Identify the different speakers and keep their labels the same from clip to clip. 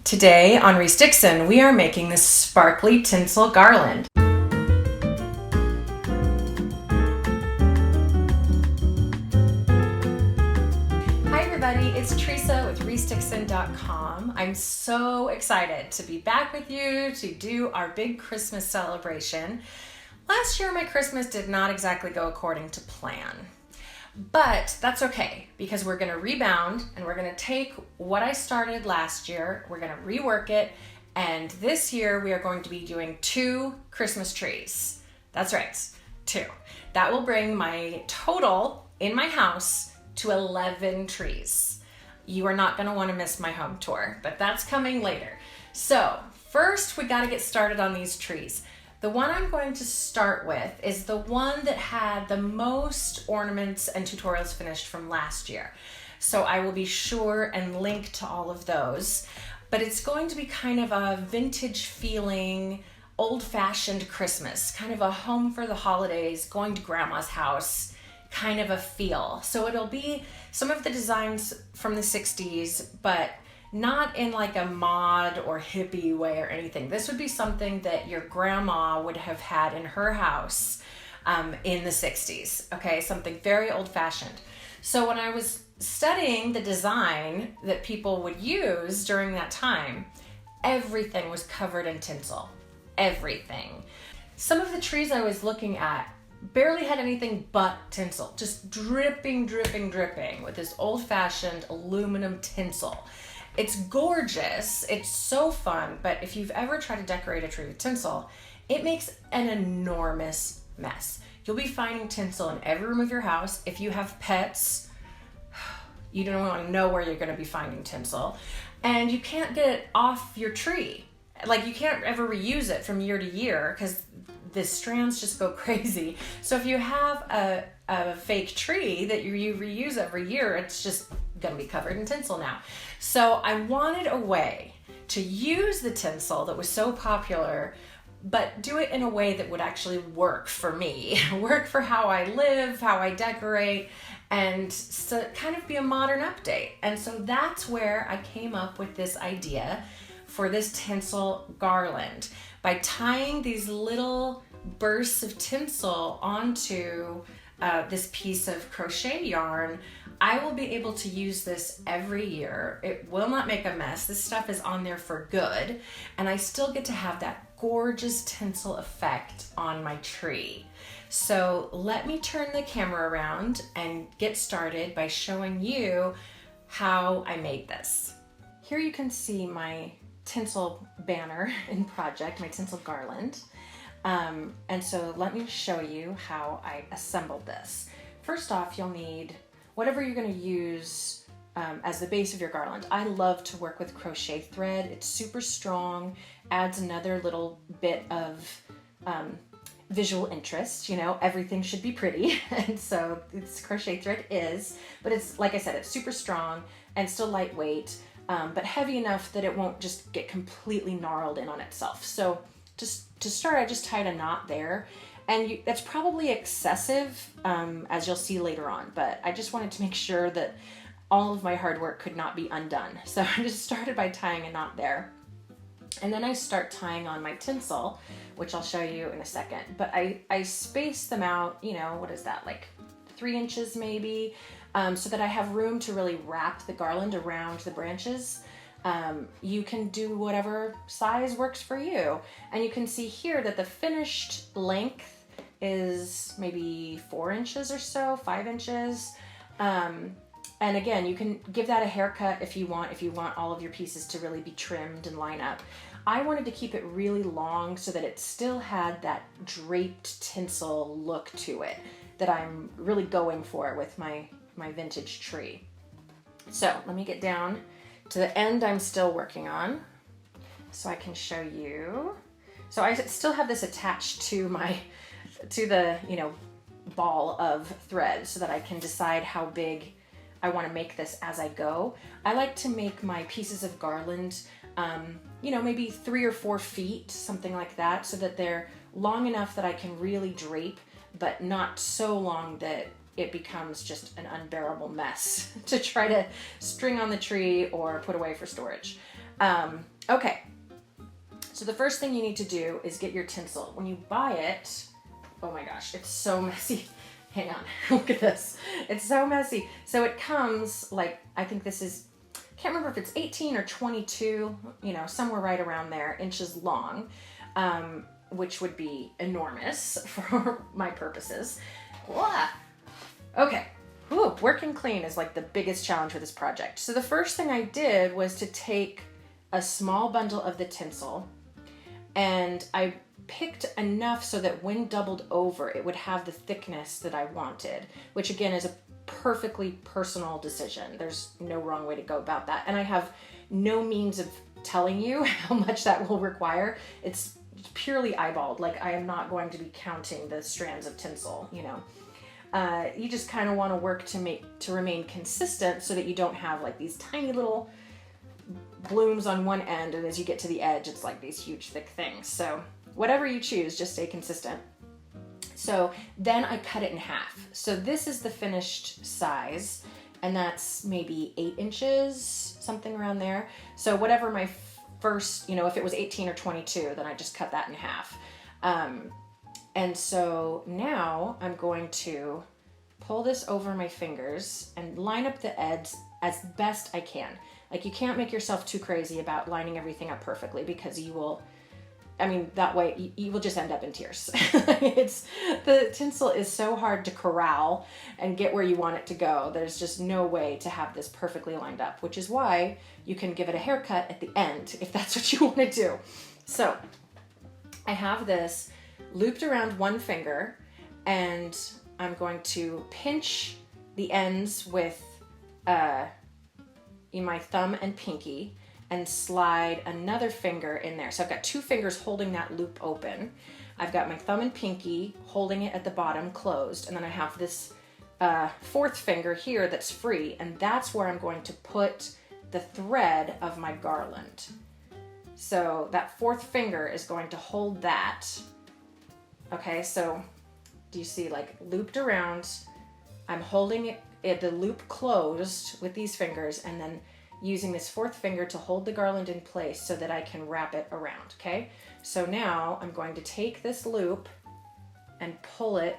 Speaker 1: Today on Reese Dixon, we are making this sparkly tinsel garland. Hi everybody, it's Teresa with ReeseDixon.com. I'm so excited to be back with you to do our big Christmas celebration. Last year my Christmas did not exactly go according to plan. But that's okay, because we're going to rebound and we're going to take what I started last year, we're going to rework it, and this year we are going to be doing 2 Christmas trees. That's right, 2. That will bring my total in my house to 11 trees. You are not going to want to miss my home tour, but that's coming later. So first we got to get started on these trees. The one I'm going to start with is the one that had the most ornaments and tutorials finished from last year. So I will be sure and link to all of those. But it's going to be kind of a vintage feeling, old-fashioned Christmas, kind of a home for the holidays, going to grandma's house kind of a feel. So it'll be some of the designs from the 60s, but not in like a mod or hippie way or anything. This would be something that your grandma would have had in her house in the 60s, okay? Something very old-fashioned. So when I was studying the design that people would use during that time, everything was covered in tinsel, everything. Some of the trees I was looking at barely had anything but tinsel, just dripping, dripping, dripping with this old-fashioned aluminum tinsel. It's gorgeous, it's so fun, but if you've ever tried to decorate a tree with tinsel, it makes an enormous mess. You'll be finding tinsel in every room of your house. If you have pets, you don't want to know where you're going to be finding tinsel, and you can't get it off your tree. Like, you can't ever reuse it from year to year because the strands just go crazy. So if you have a fake tree that you reuse every year, it's just gonna be covered in tinsel now. So I wanted a way to use the tinsel that was so popular, but do it in a way that would actually work for me, work for how I live, how I decorate, and so kind of be a modern update. And so that's where I came up with this idea for this tinsel garland. By tying these little bursts of tinsel onto this piece of crochet yarn, I will be able to use this every year. It will not make a mess. This stuff is on there for good, and I still get to have that gorgeous tinsel effect on my tree. So let me turn the camera around and get started by showing you how I made this. Here you can see my tinsel banner in project, my tinsel garland. And so let me show you how I assembled this. First off, you'll need whatever you're going to use as the base of your garland. I love to work with crochet thread. It's super strong, adds another little bit of visual interest. You know, everything should be pretty, and so it's crochet thread is, but it's, like I said, it's super strong and still lightweight, but heavy enough that it won't just get completely gnarled in on itself. So just to start, I just tied a knot there, and that's probably excessive, as you'll see later on, but I just wanted to make sure that all of my hard work could not be undone. So I just started by tying a knot there, and then I start tying on my tinsel, which I'll show you in a second, but I space them out, you know, what is that, like 3 inches maybe, so that I have room to really wrap the garland around the branches. You can do whatever size works for you. And you can see here that the finished length is maybe 4 inches or so, 5 inches. And again, you can give that a haircut if you want all of your pieces to really be trimmed and line up. I wanted to keep it really long so that it still had that draped tinsel look to it that I'm really going for with my vintage tree. So let me get down to the end I'm still working on so I can show you. So I still have this attached to the, you know, ball of thread so that I can decide how big I want to make this as I go. I like to make my pieces of garland, you know, maybe 3 or 4 feet, something like that, so that they're long enough that I can really drape, but not so long that it becomes just an unbearable mess to try to string on the tree or put away for storage. Okay, so the first thing you need to do is get your tinsel. When you buy it, oh my gosh, it's so messy. Hang on, look at this. It's so messy. So it comes like, I think this is, can't remember if it's 18 or 22, you know, somewhere right around there, inches long, which would be enormous for my purposes. Blah. Okay, whew, working clean is like the biggest challenge with this project. So the first thing I did was to take a small bundle of the tinsel, and I picked enough so that when doubled over, it would have the thickness that I wanted, which again is a perfectly personal decision. There's no wrong way to go about that. And I have no means of telling you how much that will require. It's purely eyeballed. Like, I am not going to be counting the strands of tinsel, you know. You just kind of want to work to remain consistent so that you don't have like these tiny little blooms on one end, and as you get to the edge, it's like these huge thick things. So whatever you choose, just stay consistent. So then I cut it in half. So this is the finished size, and that's maybe 8 inches, something around there. So whatever my first, you know, if it was 18 or 22, then I just cut that in half. And so now I'm going to pull this over my fingers and line up the edges as best I can. Like, you can't make yourself too crazy about lining everything up perfectly, because you will, I mean, that way you will just end up in tears. The tinsel is so hard to corral and get where you want it to go. There's just no way to have this perfectly lined up, which is why you can give it a haircut at the end if that's what you want to do. So I have this looped around one finger, and I'm going to pinch the ends with my thumb and pinky, and slide another finger in there. So I've got 2 fingers holding that loop open. I've got my thumb and pinky holding it at the bottom closed, and then I have this 4th finger here that's free, and that's where I'm going to put the thread of my garland. So that 4th finger is going to hold that. Okay, so do you see, like, looped around? I'm holding it the loop closed with these fingers, and then using this 4th finger to hold the garland in place so that I can wrap it around, okay? So now I'm going to take this loop and pull it.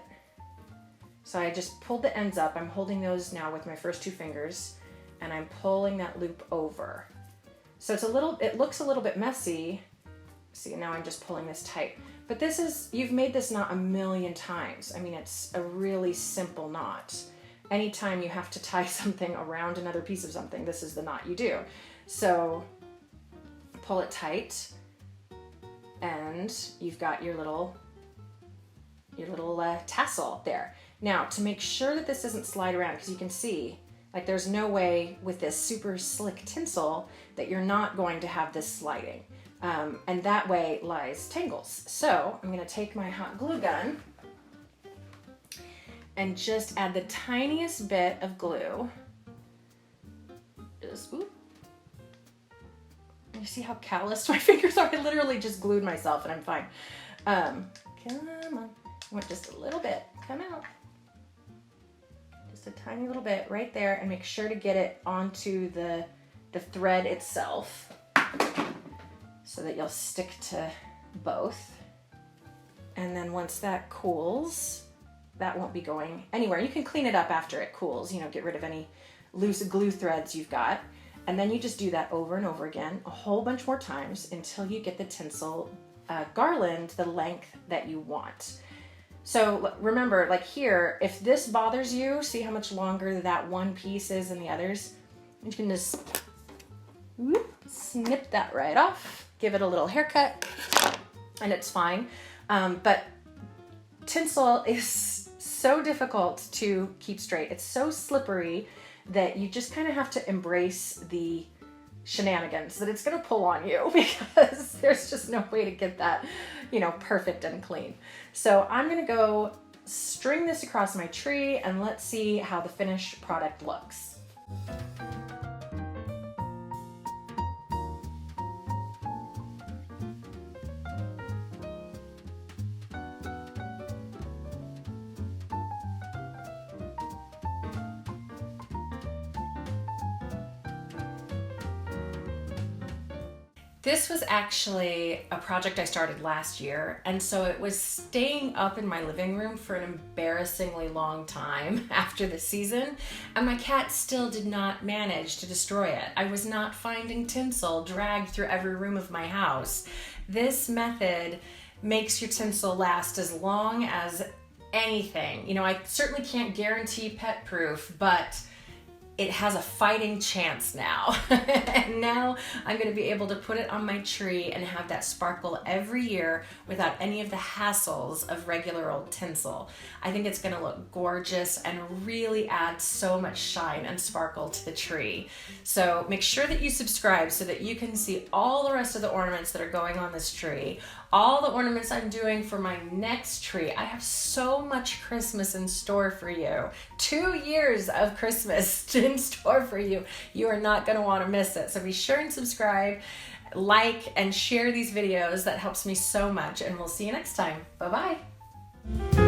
Speaker 1: So I just pulled the ends up. I'm holding those now with my first 2 fingers, and I'm pulling that loop over. So it looks a little bit messy. See, now I'm just pulling this tight. But this is, you've made this knot a million times. I mean, it's a really simple knot. Anytime you have to tie something around another piece of something, this is the knot you do. So pull it tight, and you've got your little tassel there. Now, to make sure that this doesn't slide around, because you can see, like, there's no way with this super slick tinsel that you're not going to have this sliding. And that way lies tangles. So I'm going to take my hot glue gun and just add the tiniest bit of glue. Just, ooh. You see how calloused my fingers are? I literally just glued myself, and I'm fine. Come on. I want just a little bit. Come out. Just a tiny little bit right there, and make sure to get it onto the thread itself so that you'll stick to both. And then once that cools, that won't be going anywhere. You can clean it up after it cools, you know, get rid of any loose glue threads you've got. And then you just do that over and over again, a whole bunch more times, until you get the tinsel garland the length that you want. So remember, like here, if this bothers you, see how much longer that one piece is than the others? You can just snip that right off, give it a little haircut, and it's fine. But tinsel is so difficult to keep straight. It's so slippery that you just kind of have to embrace the shenanigans that it's going to pull on you, because there's just no way to get that, you know, perfect and clean. So I'm going to go string this across my tree, and let's see how the finished product looks. This was actually a project I started last year, and so it was staying up in my living room for an embarrassingly long time after the season, and my cat still did not manage to destroy it. I was not finding tinsel dragged through every room of my house. This method makes your tinsel last as long as anything. You know, I certainly can't guarantee pet proof, but it has a fighting chance now. And now I'm gonna be able to put it on my tree and have that sparkle every year without any of the hassles of regular old tinsel. I think it's gonna look gorgeous and really add so much shine and sparkle to the tree. So make sure that you subscribe so that you can see all the rest of the ornaments that are going on this tree, all the ornaments I'm doing for my next tree. I have so much Christmas in store for you. 2 years of Christmas in store for you. You are not going to want to miss it. So be sure and subscribe, like, and share these videos. That helps me so much. And we'll see you next time. Bye-bye.